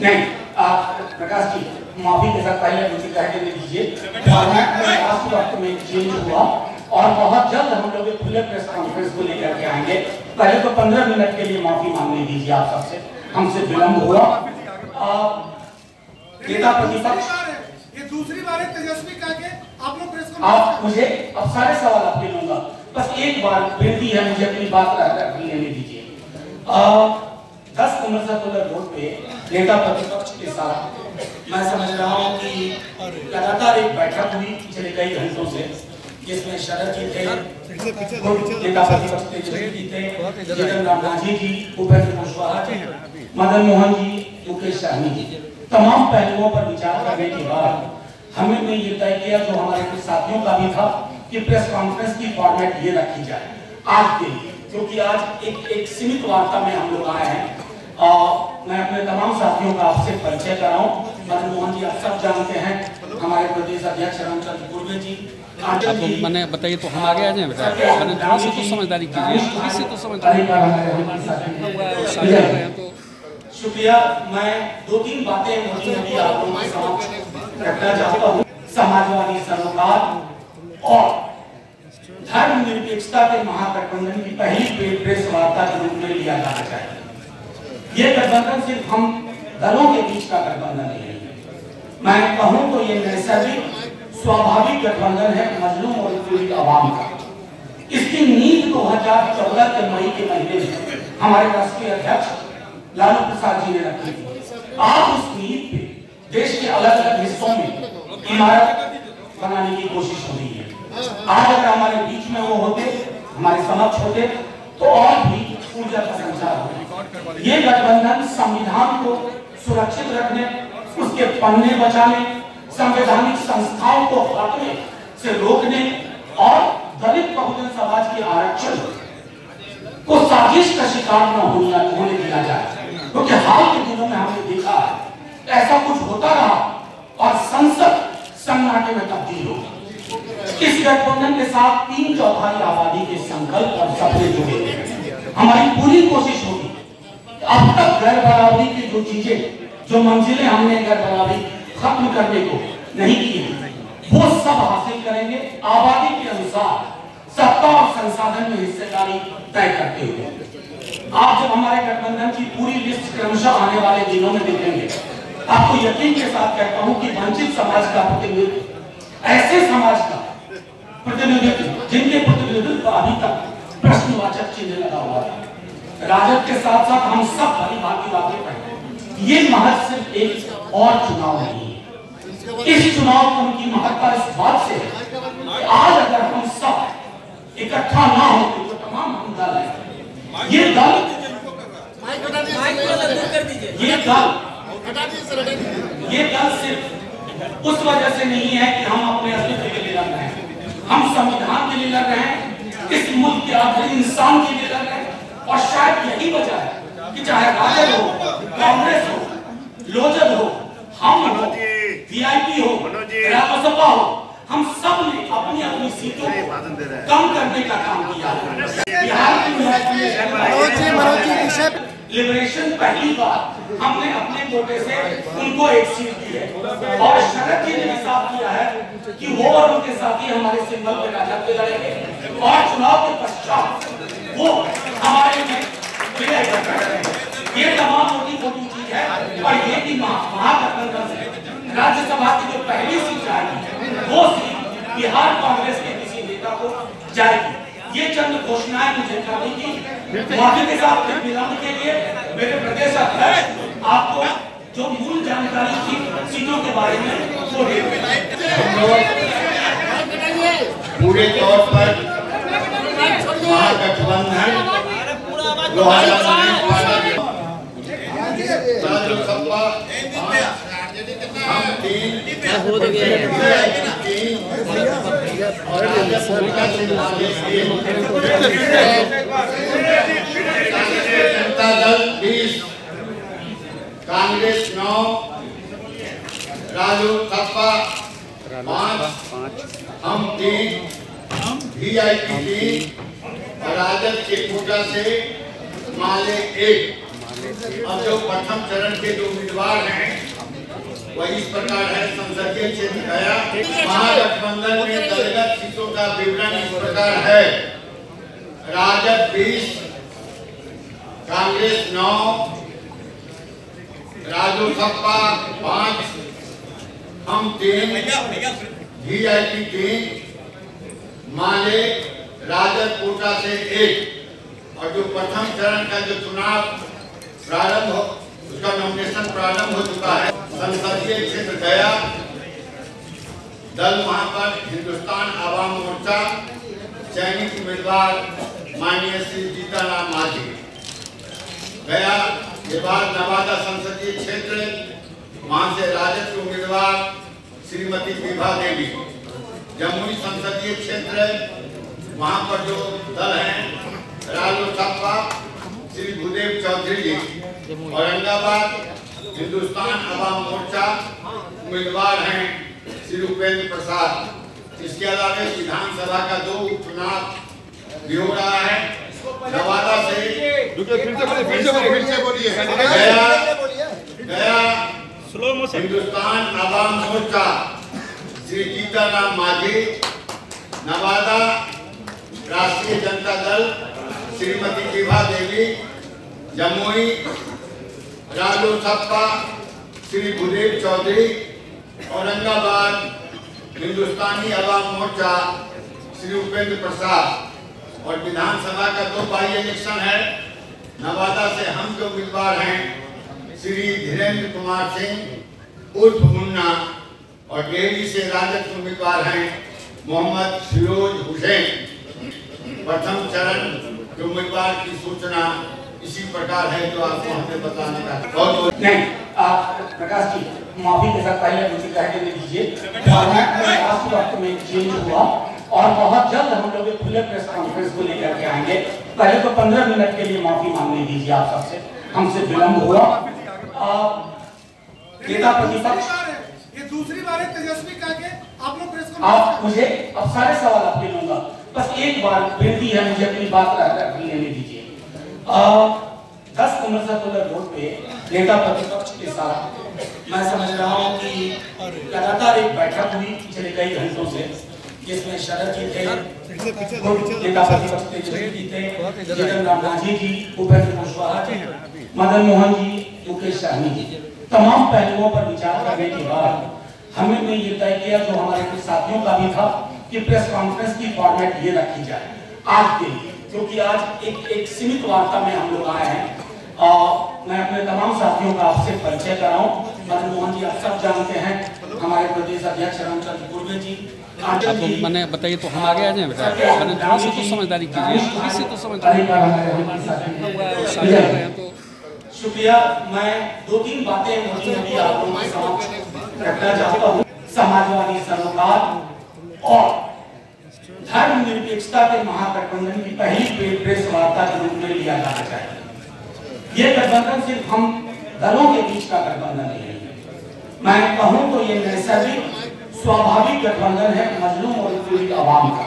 नहीं, प्रकाश जी माफी के साथ पहले मुझे कह के दीजिए, फॉर्मेट में लास्ट वक्त में चेंज हुआ और बहुत जल्द हम लोग एक खुले प्रेस कॉन्फ्रेंस को लेकर के आएंगे। पहले तो 15 मिनट के लिए माफी मांगने दीजिए आप सबसे, हमसे विलंब हुआ। नेता प्रतिपक्ष ये दूसरी बार है तेजस्वी कह के आप लोग प्रेस आप मुझे अब सारे सवाल आपके लूंगा, बस एक बार विनती है मुझे अपनी बात रख लेने दीजिए। 10 अमृतसर रोड पे नेता प्रतिपक्ष के साथ मैं समझ रहा हूँ कि लगातार एक बैठक हुई पिछले कई घंटों से, जिसमें शरद जी थे, नेता प्रतिपक्ष तेजस्वी थे, जितन राम मांझी जी, उपेंद्र कुशवाहा जी, मदन मोहन जी, मुकेश सहनी जी, तमाम पहलुओं पर विचार करने के बाद हमने ये तय किया, जो हमारे कुछ साथियों का भी था, कि प्रेस कॉन्फ्रेंस की फॉर्मेट ये रखी जाए आज के लिए, क्योंकि आज एक सीमित वार्ता में हम लोग आए हैं। मैं अपने तमाम साथियों का आपसे परिचय कराऊं। मदन मोहन जी आप सब जानते हैं, हमारे प्रदेश अध्यक्ष रामचंद्र पूर्वे जी। मैंने बताइए तो हम आगे आ जाए बेटा, थोड़ा सा तो समझदारी कीजिए, थोड़ी सी तो समझदारी। तो शुक्रिया। मैं 2-3 बातें मोदी अभी आप लोगों के समक्ष रखना चाहता हूँ। समाजवादी सरोकार और धर्मनिरपेक्षता के महागठबंधन की पहली प्रेस वार्ता के रूप में लिया जाना चाहिए। ये गठबंधन सिर्फ हम दलों के बीच का गठबंधन नहीं है, मैं कहूँ तो ये नैसर्गिक स्वाभाविक गठबंधन है मजलूम और पीड़ित आवाम का। इसकी नींव 2014 के मई के महीने में हमारे राष्ट्रीय अध्यक्ष लालू प्रसाद जी ने रखी थी। आज उस नींव पे देश के अलग अलग हिस्सों में इमारत बनाने की कोशिश हो रही है। आज अगर हमारे बीच में वो होते, हमारे समक्ष होते, तो और भी ऊर्जा का संचार होता। ये गठबंधन संविधान को सुरक्षित रखने, उसके पन्ने बचाने, संवैधानिक संस्थाओं को हटने से रोकने और दलित बहुजन समाज के आरक्षण को साजिश का शिकार न होने दिया जाए, क्योंकि हाल के दिनों में हमने देखा है ऐसा कुछ होता रहा और संसद सन्नाटे में तब्दील हो गई। इस गठबंधन के साथ 3/4 आबादी के संकल्प और सपने जुड़े हैं। हमारी पूरी कोशिश होगी अब तक गैर बराबरी की जो चीजें, जो मंजिलें हमने गैर बराबरी खत्म करने को नहीं की है, वो सब हासिल करेंगे आबादी के अनुसार, सत्ता और संसाधन में हिस्सेदारी तय करते हुए। आप जब हमारे गठबंधन की पूरी लिस्ट क्रमशः आने वाले दिनों में देखेंगे, आपको यकीन के साथ कहता हूं कि वंचित समाज का प्रतिनिधित्व, ऐसे समाज का प्रतिनिधित्व जिनके प्रतिनिधित्व पर अभी तक प्रश्नवाचक चिन्ह लगा हुआ है, राजद के साथ साथ हम सब भली भांति वाकिफ हैं। ये महज सिर्फ एक और चुनाव नहीं है। इस चुनाव की महत्ता इस बात से है कि आज अगर हम सब इकट्ठा ना होते तो तमाम हम दल हैं, ये दल सिर्फ उस वजह से नहीं है कि हम अपने अस्तित्व के लिए लड़ रहे हैं, हम संविधान के लिए लड़ रहे हैं, इस मुल्क के आखिरी इंसान के लिए लड़ रहे हैं। और शायद यही वजह है कि चाहे राजद हो, कांग्रेस हो, लोजद हो, हम हो, वीआईपी हो, रालोसपा हो, हम सब ने अपनी अपनी सीटों को कम करने का काम किया है। बिहार की लिबरेशन पहली बार हमने अपने कोटे से उनको एक सीट दी है और शरद जी ने भी साफ किया है कि वो और उनके साथी हमारे सिंबल पे राजद पे लड़ेंगे और चुनाव के पश्चात वो हमारे में विलय कर रहे हैं। ये तमाम मोटी चीज है और ये कि महागठबंधन से राज्यसभा की जो पहली सीट जाएगी वो सीट बिहार कांग्रेस के किसी नेता को जाएगी। ये चंद घोषणाएं मुझे करनी थी। माफी के साथ विलंब के लिए मेरे प्रदेश अध्यक्ष आपको जो मूल जानकारी थी सीटों के बारे में वो पूरे तौर पर महागठबंधन 2019 जनता दल 20, कांग्रेस 9, राजू सपा 5, हम 3, वीआईपी 3 और राजद के कोटा से माले 1 अब जो प्रथम चरण के जो उम्मीदवार हैं वह इस प्रकार है। संसदीय क्षेत्र गया महागठबंधन में दलगत सीटों का विवरण इस प्रकार है। राजद 20, कांग्रेस 9, रालोसपा 5, हम 3, वीआईपी 3, माले राजद कोटा से 1। और जो प्रथम चरण का जो चुनाव प्रारंभ हो उसका नॉमिनेशन प्रारंभ हो चुका है। संसदीय क्षेत्र गया दल वहां पर हिंदुस्तान आवाम मोर्चा चयनित उम्मीदवार माननीय श्री जीतनराम मांझी। गया के बाद नवादा संसदीय क्षेत्र वहां से राजद के उम्मीदवार श्रीमती विभा देवी। जमुई संसदीय क्षेत्र वहां पर जो दल हैं रालोसपा श्री भूदेव चौधरी जी। औरंगाबाद हिंदुस्तान आवाम मोर्चा उम्मीदवार हैं श्री उपेंद्र प्रसाद। इसके अलावा विधानसभा का 2 उपचुनाव भी हो रहा है। नवादा से गया हिंदुस्तान आवाम मोर्चा श्री जीतनराम मांझी। नवादा राष्ट्रीय जनता दल श्रीमती विभा देवी। जमुई रालोसपा श्री भूदेव चौधरी। औरंगाबाद हिंदुस्तानी आवाम मोर्चा श्री उपेंद्र प्रसाद। और विधानसभा का 2 बाई इलेक्शन है। नवादा से हम जो उम्मीदवार हैं श्री धीरेन्द्र कुमार सिंह उर्फ मुन्ना। और डेहरी से राजद के उम्मीदवार हैं मोहम्मद फिरोज हुसैन। प्रथम चरण के उम्मीदवार की सूचना इसी प्रकार है जो आपको हमने बताने का बहुत नहीं। प्रकाश जी माफी के साथ पहले मुझे कह देने दीजिए। फॉर्मेट में लास्ट वक्त में चेंज हुआ और बहुत जल्द हम लोग एक खुले प्रेस कॉन्फ्रेंस को लेकर के आएंगे। पहले तो 15 मिनट के लिए माफी मांगने दीजिए आप सबसे, हमसे विलम्ब हुआ। नेता प्रतिपक्ष ये दूसरी बार है तेजस्वी का के आप लोग प्रेस आप मुझे अब सारे सवाल आपके लूंगा, बस एक बार विनती है मुझे अपनी बात रख लेने दीजिए। 10 अमृतसर रोड पे नेता प्रतिपक्ष के साथ मैं समझ रहा हूँ कि लगातार एक बैठक हुई पिछले कई घंटों से, जिसमें शरद जी थे, नेता प्रतिपक्ष तेजस्वी थे, जीतनराम मांझी जी, उपेंद्र कुशवाहा जी, मदन मोहन जी, मुकेश सहनी जी। तमाम पहलुओं पर विचार करने के बाद हमने ये तय किया, जो हमारे कुछ साथियों का भी था, कि प्रेस कॉन्फ्रेंस की फॉर्मेट ये रखी जाए आज के लिए, क्योंकि आज एक सीमित वार्ता में हम लोग आए हैं। मैं अपने तमाम साथियों का आपसे परिचय कराऊं। मदन मोहन जी आप सब जानते हैं, हमारे प्रदेश अध्यक्ष रामचंद्र पूर्वे जी। मैंने बताइए तो हम आगे आ जाए बेटा, थोड़ा सा तो समझदारी कीजिए, थोड़ी सी तो समझदारी। शुक्रिया। मैं 2-3 बातें मुझे अभी आप लोगों के समक्ष रखना चाहता हूँ। समाजवादी सरोकार और धर्मनिरपेक्षता के महागठबंधन की पहली प्रेस वार्ता के रूप में लिया जाना चाहिए। ये गठबंधन सिर्फ हम दलों के बीच का गठबंधन नहीं है, मैं कहूं तो ये नैसर्गिक स्वाभाविक गठबंधन है मजलूम और पीड़ित आवाम का।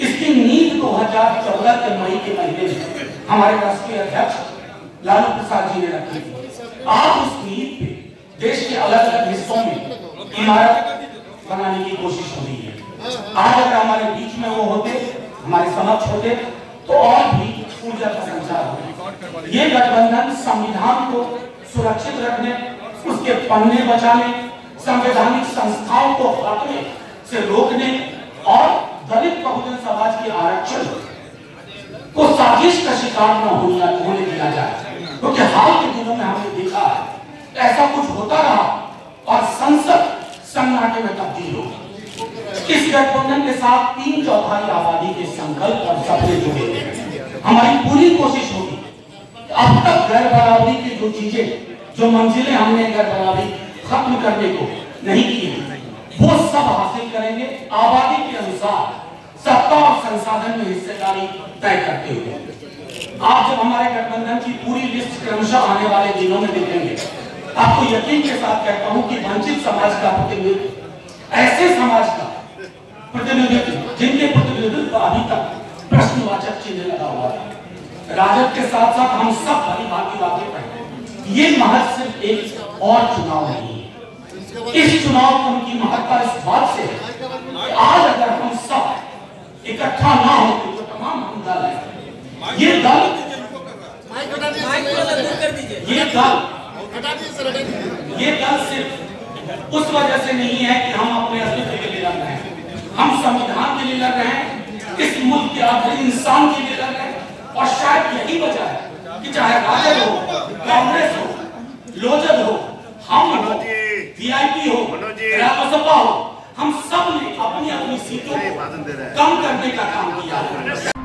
इसकी नींव 2014 के मई के महीने में हमारे राष्ट्रीय अध्यक्ष लालू प्रसाद जी ने रखी थी। आज उस नींव पे देश के अलग अलग हिस्सों में इमारत बनाने की कोशिश हो रही है। आज अगर हमारे बीच में वो होते, हमारे समक्ष होते, तो और भी ऊर्जा का संचार होता। ये गठबंधन संविधान को सुरक्षित रखने, उसके पन्ने बचाने, संवैधानिक संस्थाओं को हटने से रोकने और दलित बहुजन समाज के आरक्षण को साजिश का शिकार न होने दिया जाए, क्योंकि हाल के दिनों में हमने देखा है ऐसा कुछ होता रहा और संसद सन्नाटे में तब्दील हो गई। इस गठबंधन के साथ 3/4 आबादी के संकल्प और सपने जुड़े हैं। हमारी पूरी कोशिश होगी अब तक गैर बराबरी की जो चीजें, जो मंजिलें हमने गैर बराबरी खत्म करने को नहीं की है, वो सब हासिल करेंगे आबादी के अनुसार, सत्ता और संसाधन में हिस्सेदारी तय करते हुए। आप जब हमारे गठबंधन की पूरी लिस्ट क्रमशः आने वाले दिनों में देखेंगे, आपको यकीन के साथ कहता हूं कि वंचित समाज का प्रतिनिधित्व, ऐसे समाज का प्रतिनिधित्व जिनके प्रतिनिधित्व अभी तक प्रश्नवाचक चिन्ह लगा हुआ है, राजद के साथ साथ हम सब भली भांति वाकिफ हैं, ये महज सिर्फ एक और चुनाव नहीं है। इस चुनाव की उनकी महत्ता इस बात से है कि आज अगर हम सब इकट्ठा ना हो तो तमाम हम दल हैं, ये दल सिर्फ उस वजह से नहीं है कि हम अपने अस्तित्व के लिए लड़ रहे हैं, हम संविधान के लिए लड़ रहे हैं, इस मुल्क के आखिरी इंसान के लिए लड़ रहे हैं। और शायद यही वजह है कि चाहे राजद हो, कांग्रेस हो, लोजद हो, हम हो, वीआईपी हो, रालोसपा हो, हम सब ने अपनी अपनी सीटों को कम करने का काम किया है।